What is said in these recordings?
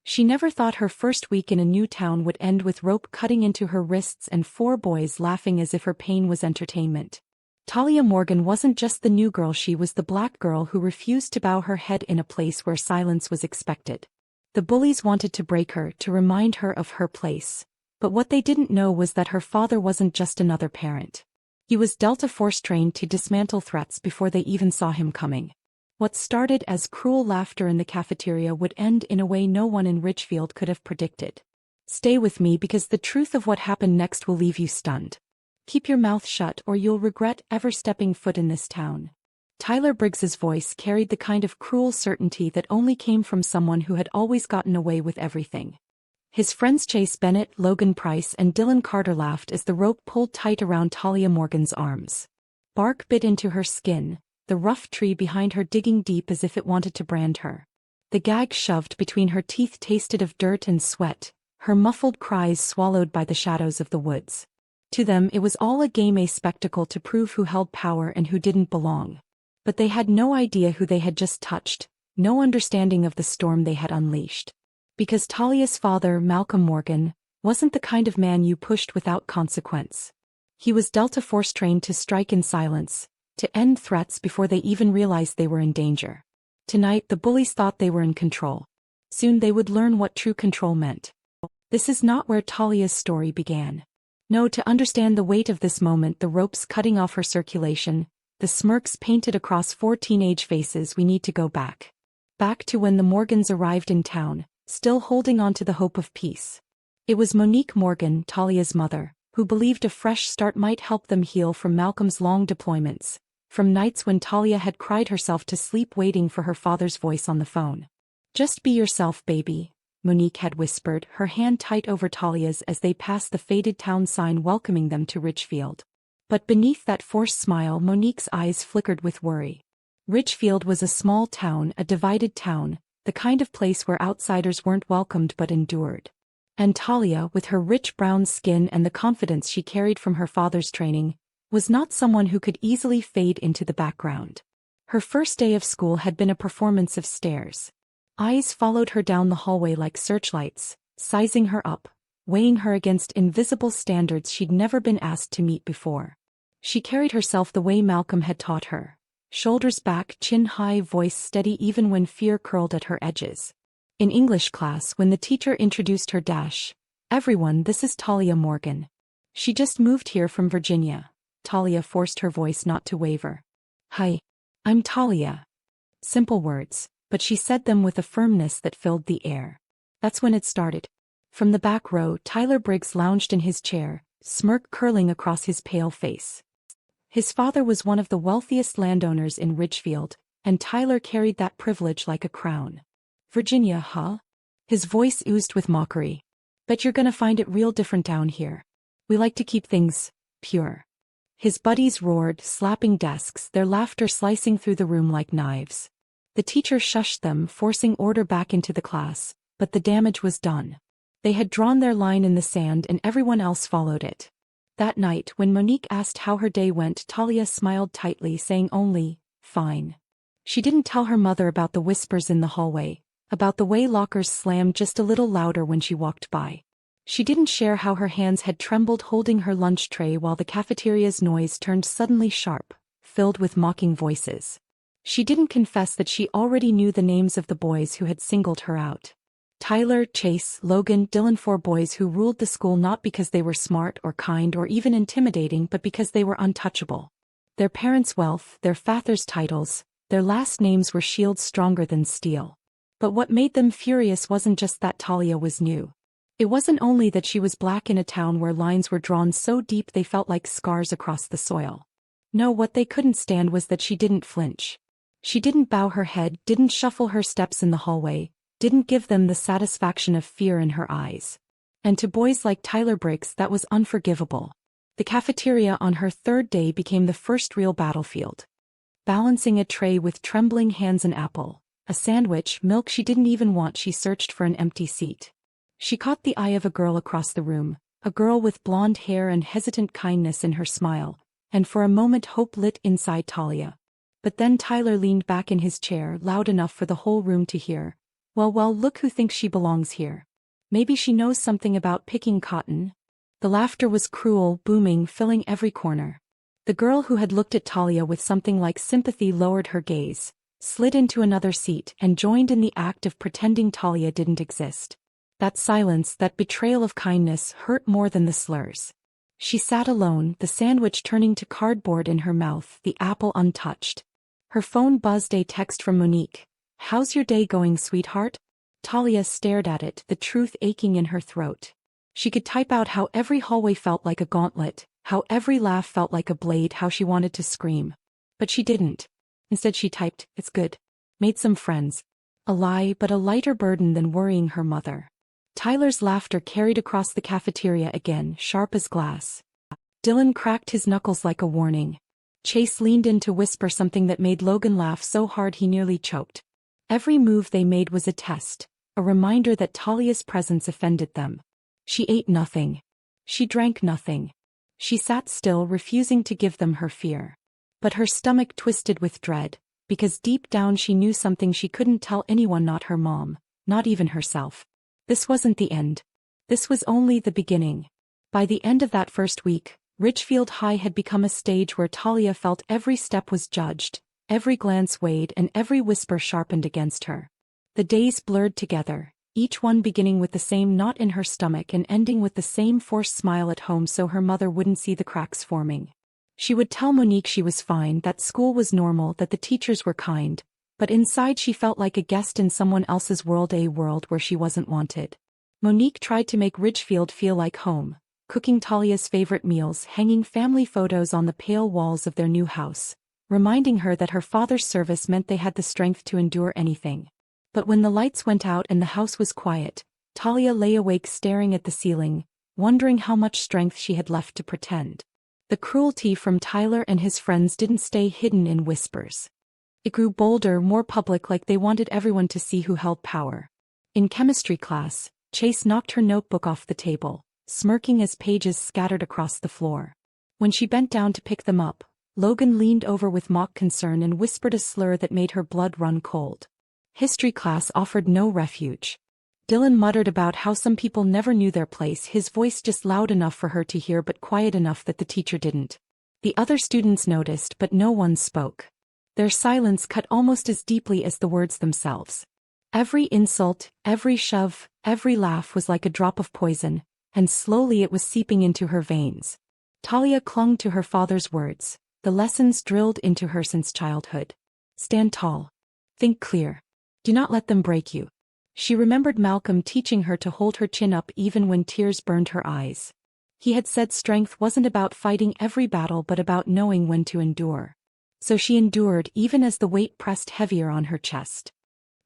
She never thought her first week in a new town would end with rope cutting into her wrists and 4 boys laughing as if her pain was entertainment. Talia Morgan wasn't just the new girl, she was the black girl who refused to bow her head in a place where silence was expected. The bullies wanted to break her, to remind her of her place. But what they didn't know was that her father wasn't just another parent. He was Delta Force trained to dismantle threats before they even saw him coming. What started as cruel laughter in the cafeteria would end in a way no one in Ridgefield could have predicted. Stay with me because the truth of what happened next will leave you stunned. Keep your mouth shut or you'll regret ever stepping foot in this town. Tyler Briggs's voice carried the kind of cruel certainty that only came from someone who had always gotten away with everything. His friends Chase Bennett, Logan Price and Dylan Carter laughed as the rope pulled tight around Talia Morgan's arms. Bark bit into her skin, the rough tree behind her digging deep as if it wanted to brand her. The gag shoved between her teeth tasted of dirt and sweat, her muffled cries swallowed by the shadows of the woods. To them it was all a game, a spectacle to prove who held power and who didn't belong. But they had no idea who they had just touched, no understanding of the storm they had unleashed. Because Talia's father, Malcolm Morgan, wasn't the kind of man you pushed without consequence. He was Delta Force trained to strike in silence, to end threats before they even realized they were in danger. Tonight the bullies thought they were in control. Soon they would learn what true control meant. This is not where Talia's story began. No, to understand the weight of this moment, the ropes cutting off her circulation, the smirks painted across 4 teenage faces, we need to go back. Back to when the Morgans arrived in town, still holding on to the hope of peace. It was Monique Morgan, Talia's mother, who believed a fresh start might help them heal from Malcolm's long deployments, from nights when Talia had cried herself to sleep waiting for her father's voice on the phone. "Just be yourself, baby," Monique had whispered, her hand tight over Talia's as they passed the faded town sign welcoming them to Ridgefield. But beneath that forced smile, Monique's eyes flickered with worry. Ridgefield was a small town, a divided town, the kind of place where outsiders weren't welcomed but endured. And Talia, with her rich brown skin and the confidence she carried from her father's training, was not someone who could easily fade into the background. Her first day of school had been a performance of stares. Eyes followed her down the hallway like searchlights, sizing her up, weighing her against invisible standards she'd never been asked to meet before. She carried herself the way Malcolm had taught her. Shoulders back, chin high, voice steady even when fear curled at her edges. In English class, when the teacher introduced her, "Everyone, this is Talia Morgan. She just moved here from Virginia." Talia forced her voice not to waver. "Hi. I'm Talia." Simple words, but she said them with a firmness that filled the air. That's when it started. From the back row, Tyler Briggs lounged in his chair, smirk curling across his pale face. His father was one of the wealthiest landowners in Ridgefield, and Tyler carried that privilege like a crown. "Virginia, huh?" His voice oozed with mockery. "Bet you're gonna find it real different down here. We like to keep things pure." His buddies roared, slapping desks, their laughter slicing through the room like knives. The teacher shushed them, forcing order back into the class, but the damage was done. They had drawn their line in the sand and everyone else followed it. That night, when Monique asked how her day went, Talia smiled tightly, saying only, "Fine." She didn't tell her mother about the whispers in the hallway, about the way lockers slammed just a little louder when she walked by. She didn't share how her hands had trembled holding her lunch tray while the cafeteria's noise turned suddenly sharp, filled with mocking voices. She didn't confess that she already knew the names of the boys who had singled her out. Tyler, Chase, Logan, Dylan, 4 boys who ruled the school not because they were smart or kind or even intimidating but because they were untouchable. Their parents' wealth, their fathers' titles, their last names were shields stronger than steel. But what made them furious wasn't just that Talia was new. It wasn't only that she was black in a town where lines were drawn so deep they felt like scars across the soil. No, what they couldn't stand was that she didn't flinch. She didn't bow her head, didn't shuffle her steps in the hallway, didn't give them the satisfaction of fear in her eyes. And to boys like Tyler Briggs that was unforgivable. The cafeteria on her 3rd day became the first real battlefield. Balancing a tray with trembling hands, an apple, a sandwich, milk she didn't even want, she searched for an empty seat. She caught the eye of a girl across the room, a girl with blonde hair and hesitant kindness in her smile, and for a moment hope lit inside Talia. But then Tyler leaned back in his chair, loud enough for the whole room to hear. Well, look who thinks she belongs here. Maybe she knows something about picking cotton." The laughter was cruel, booming, filling every corner. The girl who had looked at Talia with something like sympathy lowered her gaze, slid into another seat and joined in the act of pretending Talia didn't exist. That silence, that betrayal of kindness, hurt more than the slurs. She sat alone, the sandwich turning to cardboard in her mouth, the apple untouched. Her phone buzzed, a text from Monique. "How's your day going, sweetheart?" Talia stared at it, the truth aching in her throat. She could type out how every hallway felt like a gauntlet, how every laugh felt like a blade, how she wanted to scream. But she didn't. Instead she typed, "It's good. Made some friends." A lie, but a lighter burden than worrying her mother. Tyler's laughter carried across the cafeteria again, sharp as glass. Dylan cracked his knuckles like a warning. Chase leaned in to whisper something that made Logan laugh so hard he nearly choked. Every move they made was a test, a reminder that Talia's presence offended them. She ate nothing. She drank nothing. She sat still, refusing to give them her fear. But her stomach twisted with dread, because deep down she knew something she couldn't tell anyone, not her mom, not even herself. This wasn't the end. This was only the beginning. By the end of that first week, Ridgefield High had become a stage where Talia felt every step was judged, every glance weighed, and every whisper sharpened against her. The days blurred together, each one beginning with the same knot in her stomach and ending with the same forced smile at home so her mother wouldn't see the cracks forming. She would tell Monique she was fine, that school was normal, that the teachers were kind, but inside she felt like a guest in someone else's world, a world where she wasn't wanted. Monique tried to make Ridgefield feel like home, cooking Talia's favorite meals, hanging family photos on the pale walls of their new house, reminding her that her father's service meant they had the strength to endure anything. But when the lights went out and the house was quiet, Talia lay awake staring at the ceiling, wondering how much strength she had left to pretend. The cruelty from Tyler and his friends didn't stay hidden in whispers. It grew bolder, more public, like they wanted everyone to see who held power. In chemistry class, Chase knocked her notebook off the table, smirking as pages scattered across the floor. When she bent down to pick them up, Logan leaned over with mock concern and whispered a slur that made her blood run cold. History class offered no refuge. Dylan muttered about how some people never knew their place, his voice just loud enough for her to hear but quiet enough that the teacher didn't. The other students noticed, but no one spoke. Their silence cut almost as deeply as the words themselves. Every insult, every shove, every laugh was like a drop of poison, and slowly it was seeping into her veins. Talia clung to her father's words, the lessons drilled into her since childhood. Stand tall. Think clear. Do not let them break you. She remembered Malcolm teaching her to hold her chin up even when tears burned her eyes. He had said strength wasn't about fighting every battle but about knowing when to endure. So she endured even as the weight pressed heavier on her chest.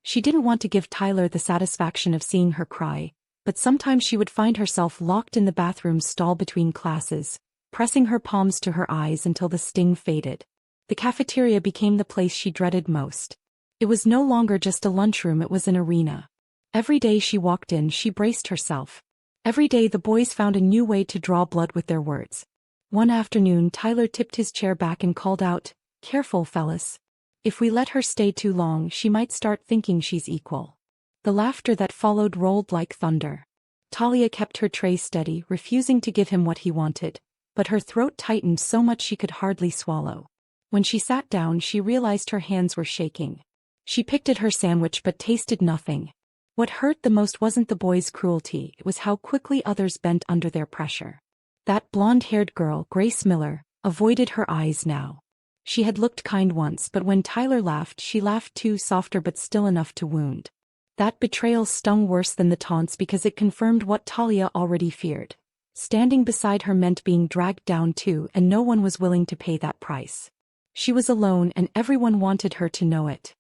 She didn't want to give Tyler the satisfaction of seeing her cry, but sometimes she would find herself locked in the bathroom stall between classes, pressing her palms to her eyes until the sting faded. The cafeteria became the place she dreaded most. It was no longer just a lunchroom, it was an arena. Every day she walked in, she braced herself. Every day the boys found a new way to draw blood with their words. One afternoon Tyler tipped his chair back and called out, "Careful, fellas. If we let her stay too long, she might start thinking she's equal." The laughter that followed rolled like thunder. Talia kept her tray steady, refusing to give him what he wanted, but her throat tightened so much she could hardly swallow. When she sat down, she realized her hands were shaking. She picked at her sandwich but tasted nothing. What hurt the most wasn't the boys' cruelty, it was how quickly others bent under their pressure. That blonde-haired girl, Grace Miller, avoided her eyes now. She had looked kind once, but when Tyler laughed, she laughed too, softer but still enough to wound. That betrayal stung worse than the taunts because it confirmed what Talia already feared. Standing beside her meant being dragged down too, and no one was willing to pay that price. She was alone and everyone wanted her to know it.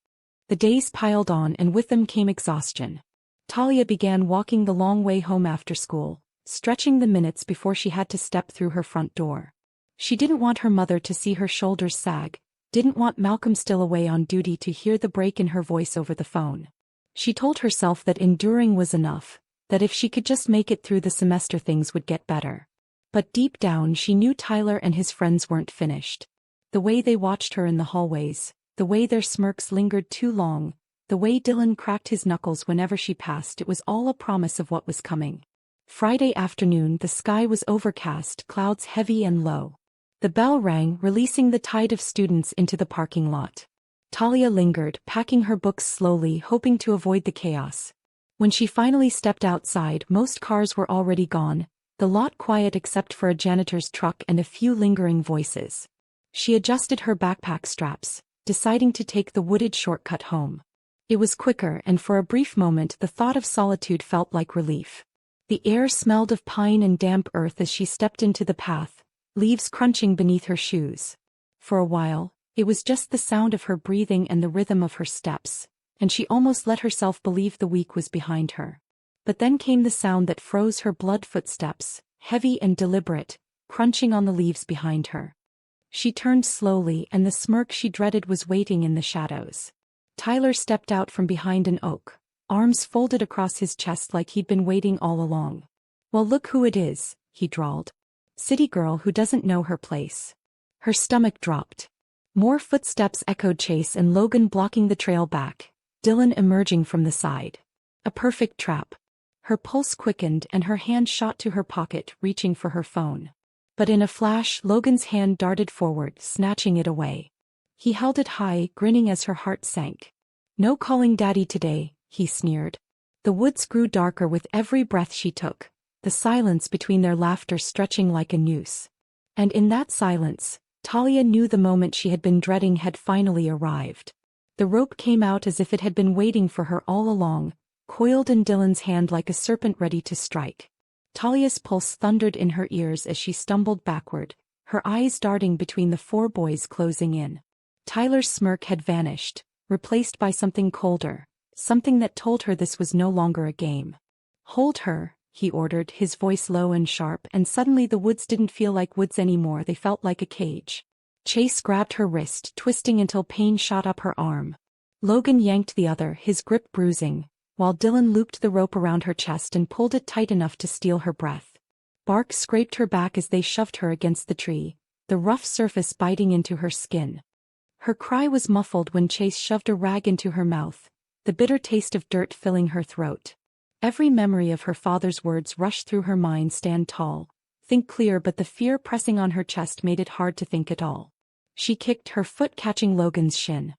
The days piled on and with them came exhaustion. Talia began walking the long way home after school, stretching the minutes before she had to step through her front door. She didn't want her mother to see her shoulders sag, didn't want Malcolm still away on duty to hear the break in her voice over the phone. She told herself that enduring was enough, that if she could just make it through the semester things would get better. But deep down she knew Tyler and his friends weren't finished. The way they watched her in the hallways, the way their smirks lingered too long, the way Dylan cracked his knuckles whenever she passed, it was all a promise of what was coming. Friday afternoon, the sky was overcast, clouds heavy and low. The bell rang, releasing the tide of students into the parking lot. Talia lingered, packing her books slowly, hoping to avoid the chaos. When she finally stepped outside, most cars were already gone, the lot quiet except for a janitor's truck and a few lingering voices. She adjusted her backpack straps, deciding to take the wooded shortcut home. It was quicker, and for a brief moment the thought of solitude felt like relief. The air smelled of pine and damp earth as she stepped into the path, leaves crunching beneath her shoes. For a while, it was just the sound of her breathing and the rhythm of her steps, and she almost let herself believe the week was behind her. But then came the sound that froze her blood: footsteps, heavy and deliberate, crunching on the leaves behind her. She turned slowly, and the smirk she dreaded was waiting in the shadows. Tyler stepped out from behind an oak, arms folded across his chest like he'd been waiting all along. "Well, look who it is," he drawled. "City girl who doesn't know her place." Her stomach dropped. More footsteps echoed, Chase and Logan blocking the trail back, Dylan emerging from the side. A perfect trap. Her pulse quickened and her hand shot to her pocket, reaching for her phone. But in a flash, Logan's hand darted forward, snatching it away. He held it high, grinning as her heart sank. "No calling daddy today," he sneered. The woods grew darker with every breath she took, the silence between their laughter stretching like a noose. And in that silence, Talia knew the moment she had been dreading had finally arrived. The rope came out as if it had been waiting for her all along, coiled in Dylan's hand like a serpent ready to strike. Talia's pulse thundered in her ears as she stumbled backward, her eyes darting between the four boys closing in. Tyler's smirk had vanished, replaced by something colder, something that told her this was no longer a game. "Hold her," he ordered, his voice low and sharp, and suddenly the woods didn't feel like woods anymore, they felt like a cage. Chase grabbed her wrist, twisting until pain shot up her arm. Logan yanked the other, his grip bruising, while Dylan looped the rope around her chest and pulled it tight enough to steal her breath. Bark scraped her back as they shoved her against the tree, the rough surface biting into her skin. Her cry was muffled when Chase shoved a rag into her mouth, the bitter taste of dirt filling her throat. Every memory of her father's words rushed through her mind: stand tall, think clear, but the fear pressing on her chest made it hard to think at all. She kicked, her foot catching Logan's shin.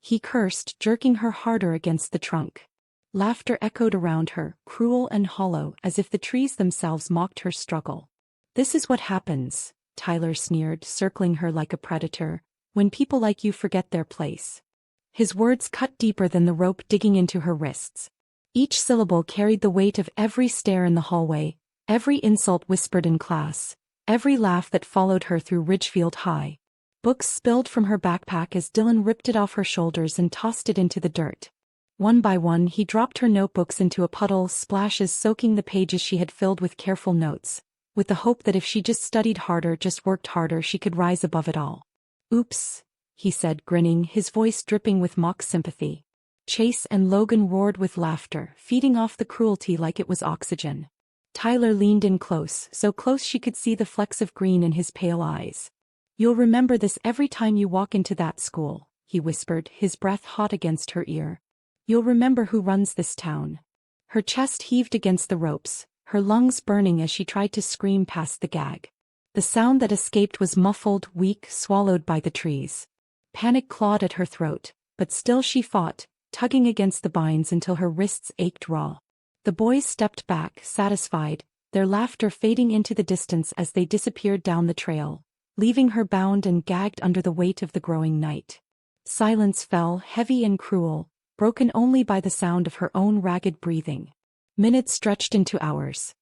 He cursed, jerking her harder against the trunk. Laughter echoed around her, cruel and hollow, as if the trees themselves mocked her struggle. "This is what happens," Tyler sneered, circling her like a predator, "when people like you forget their place." His words cut deeper than the rope digging into her wrists. Each syllable carried the weight of every stare in the hallway, every insult whispered in class, every laugh that followed her through Ridgefield High. Books spilled from her backpack as Dylan ripped it off her shoulders and tossed it into the dirt. One by one he dropped her notebooks into a puddle, splashes soaking the pages she had filled with careful notes, with the hope that if she just studied harder, just worked harder, she could rise above it all. "Oops," he said, grinning, his voice dripping with mock sympathy. Chase and Logan roared with laughter, feeding off the cruelty like it was oxygen. Tyler leaned in close, so close she could see the flecks of green in his pale eyes. "You'll remember this every time you walk into that school," he whispered, his breath hot against her ear. "You'll remember who runs this town." Her chest heaved against the ropes, her lungs burning as she tried to scream past the gag. The sound that escaped was muffled, weak, swallowed by the trees. Panic clawed at her throat, but still she fought, tugging against the binds until her wrists ached raw. The boys stepped back, satisfied, their laughter fading into the distance as they disappeared down the trail, leaving her bound and gagged under the weight of the growing night. Silence fell, heavy and cruel, broken only by the sound of her own ragged breathing. Minutes stretched into hours.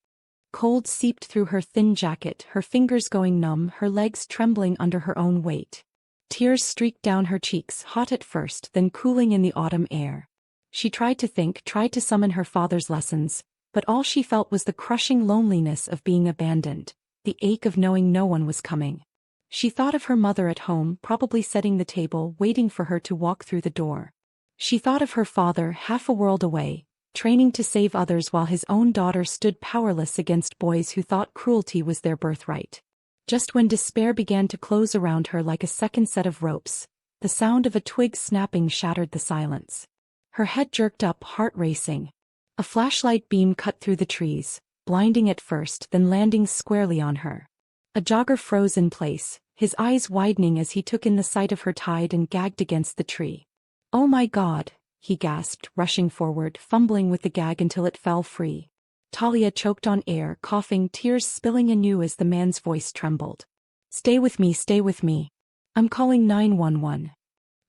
Cold seeped through her thin jacket, her fingers going numb, her legs trembling under her own weight. Tears streaked down her cheeks, hot at first, then cooling in the autumn air. She tried to think, tried to summon her father's lessons, but all she felt was the crushing loneliness of being abandoned, the ache of knowing no one was coming. She thought of her mother at home, probably setting the table, waiting for her to walk through the door. She thought of her father, half a world away, training to save others while his own daughter stood powerless against boys who thought cruelty was their birthright. Just when despair began to close around her like a second set of ropes, the sound of a twig snapping shattered the silence. Her head jerked up, heart racing. A flashlight beam cut through the trees, blinding at first, then landing squarely on her. A jogger froze in place, his eyes widening as he took in the sight of her tied and gagged against the tree. "Oh my God," he gasped, rushing forward, fumbling with the gag until it fell free. Talia choked on air, coughing, tears spilling anew as the man's voice trembled. Stay with me. I'm calling 911.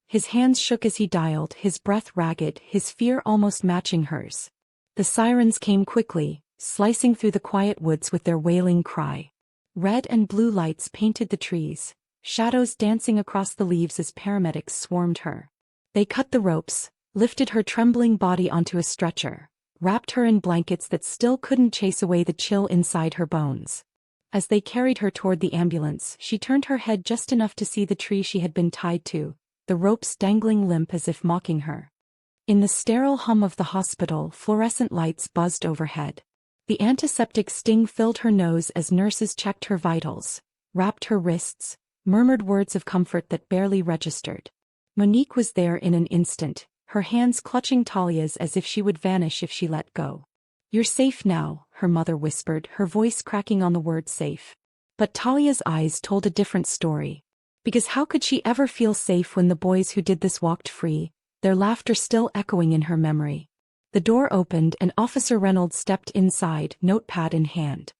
His hands shook as he dialed, his breath ragged, his fear almost matching hers. The sirens came quickly, slicing through the quiet woods with their wailing cry. Red and blue lights painted the trees, shadows dancing across the leaves as paramedics swarmed her. They cut the ropes, lifted her trembling body onto a stretcher, wrapped her in blankets that still couldn't chase away the chill inside her bones. As they carried her toward the ambulance, she turned her head just enough to see the tree she had been tied to, the ropes dangling limp as if mocking her. In the sterile hum of the hospital, fluorescent lights buzzed overhead. The antiseptic sting filled her nose as nurses checked her vitals, wrapped her wrists, murmured words of comfort that barely registered. Monique was there in an instant, her hands clutching Talia's as if she would vanish if she let go. "You're safe now," her mother whispered, her voice cracking on the word safe. But Talia's eyes told a different story. Because how could she ever feel safe when the boys who did this walked free, their laughter still echoing in her memory? The door opened and Officer Reynolds stepped inside, notepad in hand.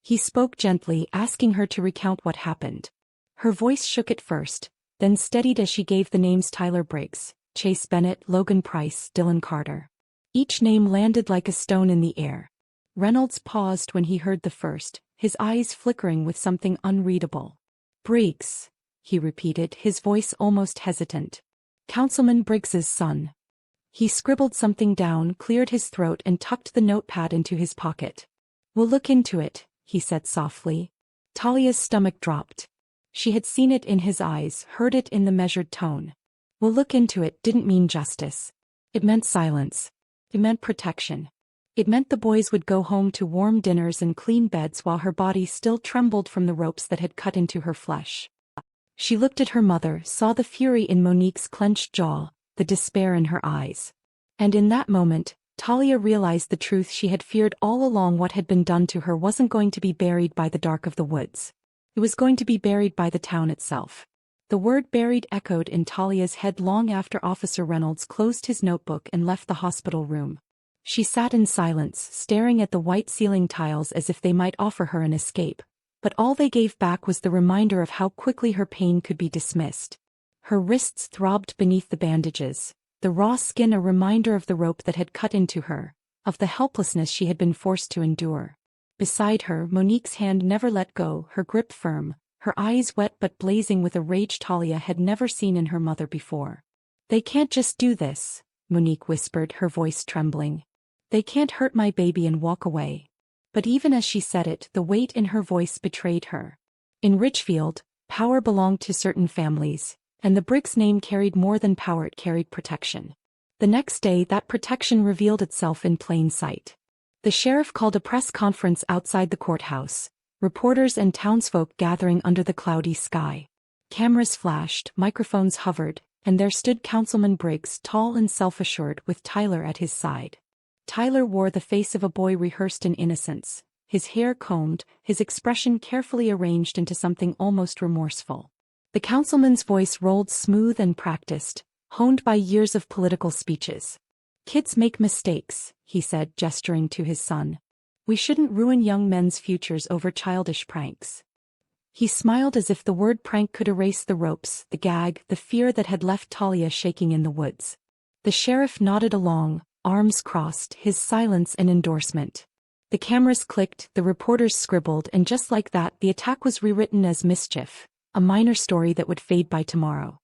He spoke gently, asking her to recount what happened. Her voice shook at first, then steadied as she gave the names Tyler Briggs, Chase Bennett, Logan Price, Dylan Carter. Each name landed like a stone in the air. Reynolds paused when he heard the first, his eyes flickering with something unreadable. "Briggs," he repeated, his voice almost hesitant. "Councilman Briggs's son." He scribbled something down, cleared his throat and tucked the notepad into his pocket. "We'll look into it," he said softly. Talia's stomach dropped. She had seen it in his eyes, heard it in the measured tone. "We'll look into it" didn't mean justice. It meant silence. It meant protection. It meant the boys would go home to warm dinners and clean beds while her body still trembled from the ropes that had cut into her flesh. She looked at her mother, saw the fury in Monique's clenched jaw, the despair in her eyes. And in that moment, Talia realized the truth she had feared all along: what had been done to her wasn't going to be buried by the dark of the woods. It was going to be buried by the town itself. The word buried echoed in Talia's head long after Officer Reynolds closed his notebook and left the hospital room. She sat in silence, staring at the white ceiling tiles as if they might offer her an escape, but all they gave back was the reminder of how quickly her pain could be dismissed. Her wrists throbbed beneath the bandages, the raw skin a reminder of the rope that had cut into her, of the helplessness she had been forced to endure. Beside her, Monique's hand never let go, her grip firm, her eyes wet but blazing with a rage Talia had never seen in her mother before. "They can't just do this," Monique whispered, her voice trembling. "They can't hurt my baby and walk away." But even as she said it, the weight in her voice betrayed her. In Richfield, power belonged to certain families, and the Briggs name carried more than power, it carried protection. The next day, that protection revealed itself in plain sight. The sheriff called a press conference outside the courthouse, reporters and townsfolk gathering under the cloudy sky. Cameras flashed, microphones hovered, and there stood Councilman Briggs, tall and self-assured, with Tyler at his side. Tyler wore the face of a boy rehearsed in innocence, his hair combed, his expression carefully arranged into something almost remorseful. The councilman's voice rolled smooth and practiced, honed by years of political speeches. "Kids make mistakes," he said, gesturing to his son. "We shouldn't ruin young men's futures over childish pranks." He smiled as if the word prank could erase the ropes, the gag, the fear that had left Talia shaking in the woods. The sheriff nodded along, arms crossed, his silence an endorsement. The cameras clicked, the reporters scribbled, and just like that, the attack was rewritten as mischief, a minor story that would fade by tomorrow.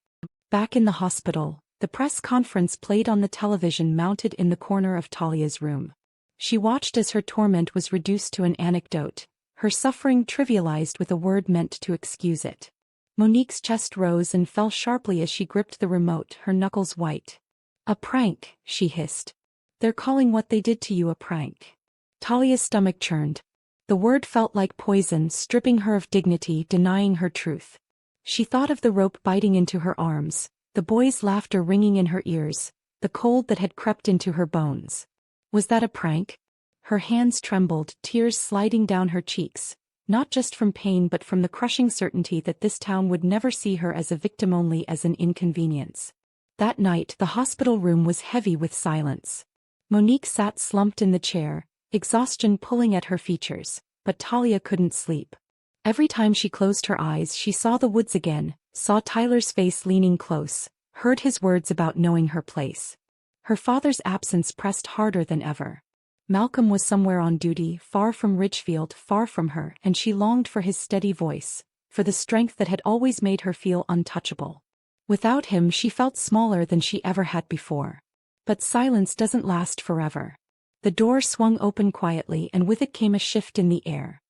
Back in the hospital, the press conference played on the television mounted in the corner of Talia's room. She watched as her torment was reduced to an anecdote, her suffering trivialized with a word meant to excuse it. Monique's chest rose and fell sharply as she gripped the remote, her knuckles white. "A prank," she hissed. "They're calling what they did to you a prank." Talia's stomach churned. The word felt like poison, stripping her of dignity, denying her truth. She thought of the rope biting into her arms, the boys' laughter ringing in her ears, the cold that had crept into her bones. Was that a prank? Her hands trembled, tears sliding down her cheeks, not just from pain but from the crushing certainty that this town would never see her as a victim, only as an inconvenience. That night the hospital room was heavy with silence. Monique sat slumped in the chair, exhaustion pulling at her features, but Talia couldn't sleep. Every time she closed her eyes she saw the woods again, saw Tyler's face leaning close, heard his words about knowing her place. Her father's absence pressed harder than ever. Malcolm was somewhere on duty, far from Ridgefield, far from her, and she longed for his steady voice, for the strength that had always made her feel untouchable. Without him she felt smaller than she ever had before. But silence doesn't last forever. The door swung open quietly and with it came a shift in the air.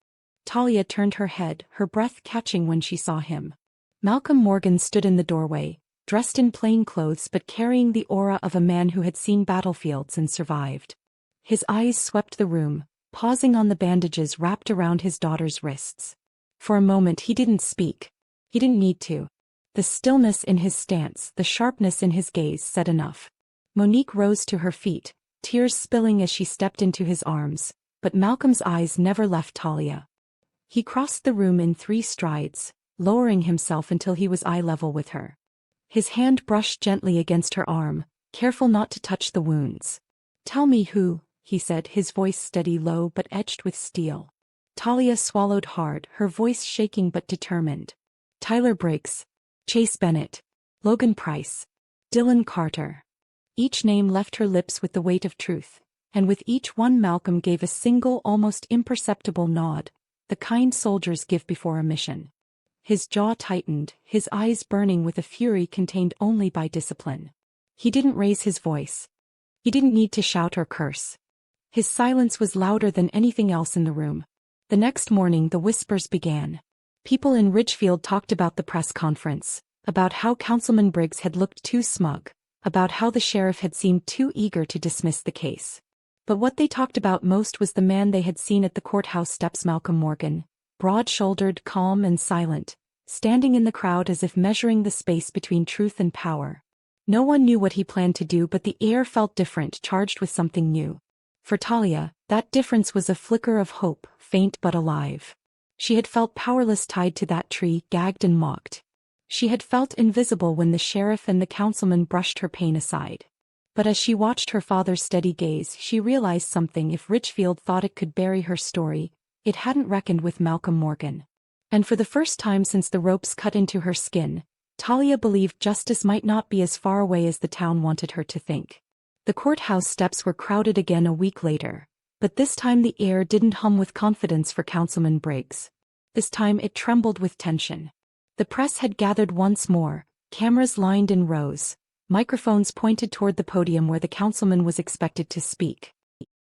Talia turned her head, her breath catching when she saw him. Malcolm Morgan stood in the doorway, dressed in plain clothes but carrying the aura of a man who had seen battlefields and survived. His eyes swept the room, pausing on the bandages wrapped around his daughter's wrists. For a moment he didn't speak. He didn't need to. The stillness in his stance, the sharpness in his gaze said enough. Monique rose to her feet, tears spilling as she stepped into his arms, but Malcolm's eyes never left Talia. He crossed the room in 3 strides, lowering himself until he was eye level with her. His hand brushed gently against her arm, careful not to touch the wounds. "Tell me who," he said, his voice steady, low but edged with steel. Talia swallowed hard, her voice shaking but determined. "Tyler Briggs, Chase Bennett, Logan Price, Dylan Carter." Each name left her lips with the weight of truth, and with each one Malcolm gave a single, almost imperceptible nod, the kind soldiers give before a mission. His jaw tightened, his eyes burning with a fury contained only by discipline. He didn't raise his voice. He didn't need to shout or curse. His silence was louder than anything else in the room. The next morning the whispers began. People in Ridgefield talked about the press conference, about how Councilman Briggs had looked too smug, about how the sheriff had seemed too eager to dismiss the case. But what they talked about most was the man they had seen at the courthouse steps, Malcolm Morgan, broad-shouldered, calm and silent, standing in the crowd as if measuring the space between truth and power. No one knew what he planned to do, but the air felt different, charged with something new. For Talia, that difference was a flicker of hope, faint but alive. She had felt powerless tied to that tree, gagged and mocked. She had felt invisible when the sheriff and the councilman brushed her pain aside. But as she watched her father's steady gaze, she realized something. If Ridgefield thought it could bury her story, it hadn't reckoned with Malcolm Morgan. And for the first time since the ropes cut into her skin, Talia believed justice might not be as far away as the town wanted her to think. The courthouse steps were crowded again a week later, but this time the air didn't hum with confidence for Councilman Briggs. This time it trembled with tension. The press had gathered once more, cameras lined in rows, microphones pointed toward the podium where the councilman was expected to speak.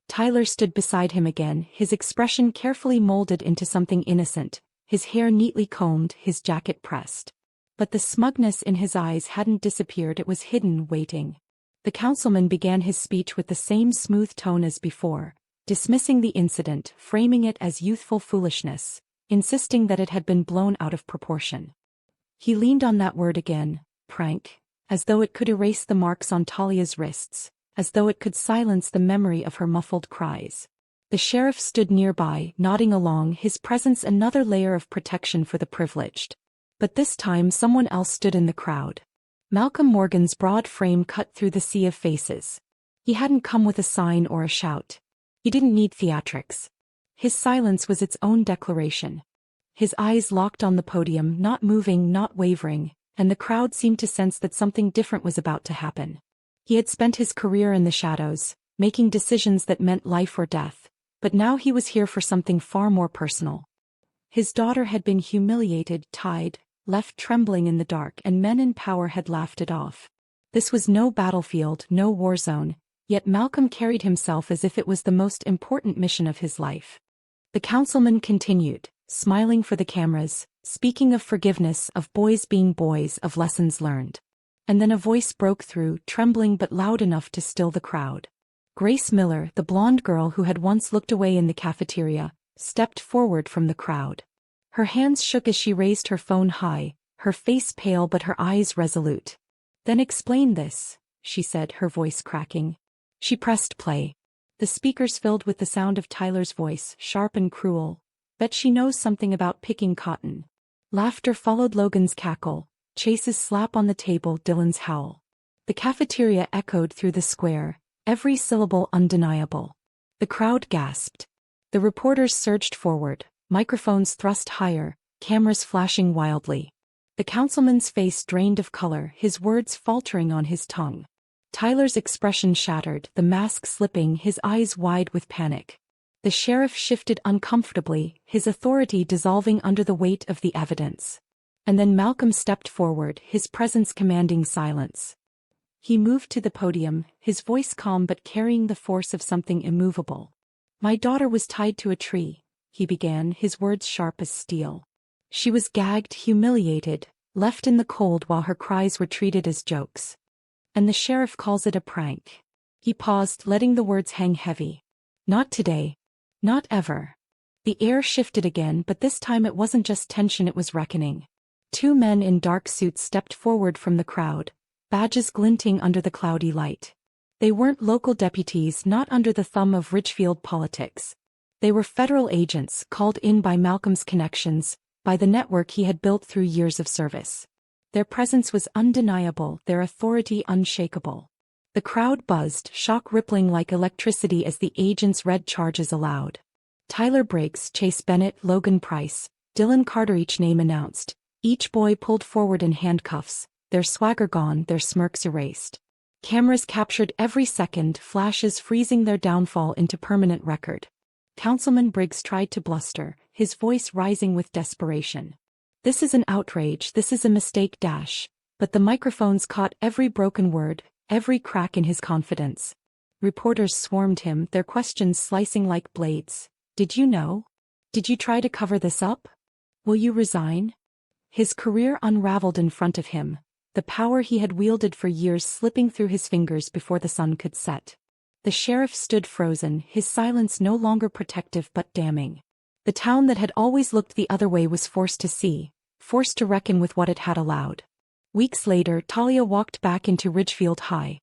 Tyler stood beside him again, his expression carefully molded into something innocent, his hair neatly combed, his jacket pressed. But the smugness in his eyes hadn't disappeared, it was hidden, waiting. The councilman began his speech with the same smooth tone as before, dismissing the incident, framing it as youthful foolishness, insisting that it had been blown out of proportion. He leaned on that word again, prank, as though it could erase the marks on Talia's wrists, as though it could silence the memory of her muffled cries. The sheriff stood nearby, nodding along, his presence another layer of protection for the privileged. But this time someone else stood in the crowd. Malcolm Morgan's broad frame cut through the sea of faces. He hadn't come with a sign or a shout. He didn't need theatrics. His silence was its own declaration. His eyes locked on the podium, not moving, not wavering, and the crowd seemed to sense that something different was about to happen. He had spent his career in the shadows, making decisions that meant life or death, but now he was here for something far more personal. His daughter had been humiliated, tied, left trembling in the dark, and men in power had laughed it off. This was no battlefield, no war zone, yet Malcolm carried himself as if it was the most important mission of his life. The councilman continued, smiling for the cameras, speaking of forgiveness, of boys being boys, of lessons learned. And then a voice broke through, trembling but loud enough to still the crowd. Grace Miller, the blonde girl who had once looked away in the cafeteria, stepped forward from the crowd. Her hands shook as she raised her phone high, her face pale but her eyes resolute. "Then explain this," she said, her voice cracking. She pressed play. The speakers filled with the sound of Tyler's voice, sharp and cruel. Bet she knows something about picking cotton. Laughter followed Logan's cackle, Chase's slap on the table, Dylan's howl. The cafeteria echoed through the square, every syllable undeniable. The crowd gasped. The reporters surged forward, microphones thrust higher, cameras flashing wildly. The councilman's face drained of color, his words faltering on his tongue. Tyler's expression shattered, the mask slipping, his eyes wide with panic. The sheriff shifted uncomfortably, his authority dissolving under the weight of the evidence. And then Malcolm stepped forward, his presence commanding silence. He moved to the podium, his voice calm but carrying the force of something immovable. "My daughter was tied to a tree," he began, his words sharp as steel. "She was gagged, humiliated, left in the cold while her cries were treated as jokes. And the sheriff calls it a prank." He paused, letting the words hang heavy. "Not today. Not ever." The air shifted again, but this time it wasn't just tension, it was reckoning. Two men in dark suits stepped forward from the crowd, badges glinting under the cloudy light. They weren't local deputies, not under the thumb of Ridgefield politics. They were federal agents, called in by Malcolm's connections, by the network he had built through years of service. Their presence was undeniable, their authority unshakable. The crowd buzzed, shock rippling like electricity as the agents read charges aloud. Tyler Briggs, Chase Bennett, Logan Price, Dylan Carter, each name announced. Each boy pulled forward in handcuffs, their swagger gone, their smirks erased. Cameras captured every second, flashes freezing their downfall into permanent record. Councilman Briggs tried to bluster, his voice rising with desperation. "This is an outrage, this is a mistake dash." But the microphones caught every broken word, every crack in his confidence. Reporters swarmed him, their questions slicing like blades. "Did you know? Did you try to cover this up? Will you resign?" His career unraveled in front of him, the power he had wielded for years slipping through his fingers before the sun could set. The sheriff stood frozen, his silence no longer protective but damning. The town that had always looked the other way was forced to see, forced to reckon with what it had allowed. Weeks later, Talia walked back into Ridgefield High.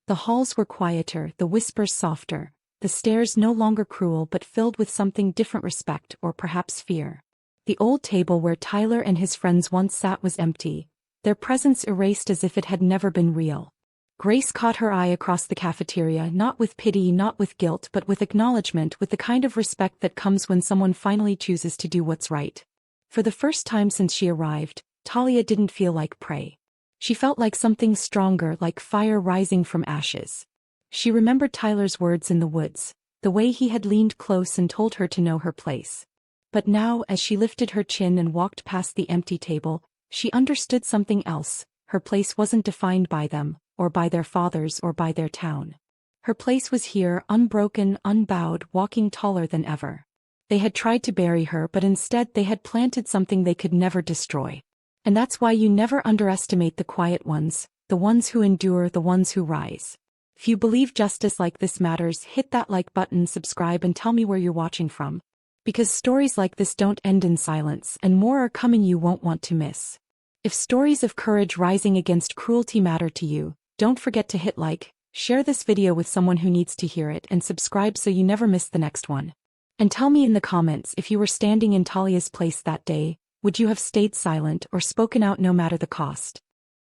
The halls were quieter, the whispers softer, the stares no longer cruel but filled with something different, respect or perhaps fear. The old table where Tyler and his friends once sat was empty, their presence erased as if it had never been real. Grace caught her eye across the cafeteria, not with pity, not with guilt, but with acknowledgement, with the kind of respect that comes when someone finally chooses to do what's right. For the first time since she arrived, Talia didn't feel like prey. She felt like something stronger, like fire rising from ashes. She remembered Tyler's words in the woods, the way he had leaned close and told her to know her place. But now, as she lifted her chin and walked past the empty table, she understood something else. Her place wasn't defined by them, or by their fathers, or by their town. Her place was here, unbroken, unbowed, walking taller than ever. They had tried to bury her, but instead they had planted something they could never destroy. And that's why you never underestimate the quiet ones, the ones who endure, the ones who rise. If you believe justice like this matters, hit that like button, subscribe, and tell me where you're watching from. Because stories like this don't end in silence, and more are coming you won't want to miss. If stories of courage rising against cruelty matter to you, don't forget to hit like, share this video with someone who needs to hear it, and subscribe so you never miss the next one. And tell me in the comments, if you were standing in Talia's place that day, would you have stayed silent or spoken out no matter the cost?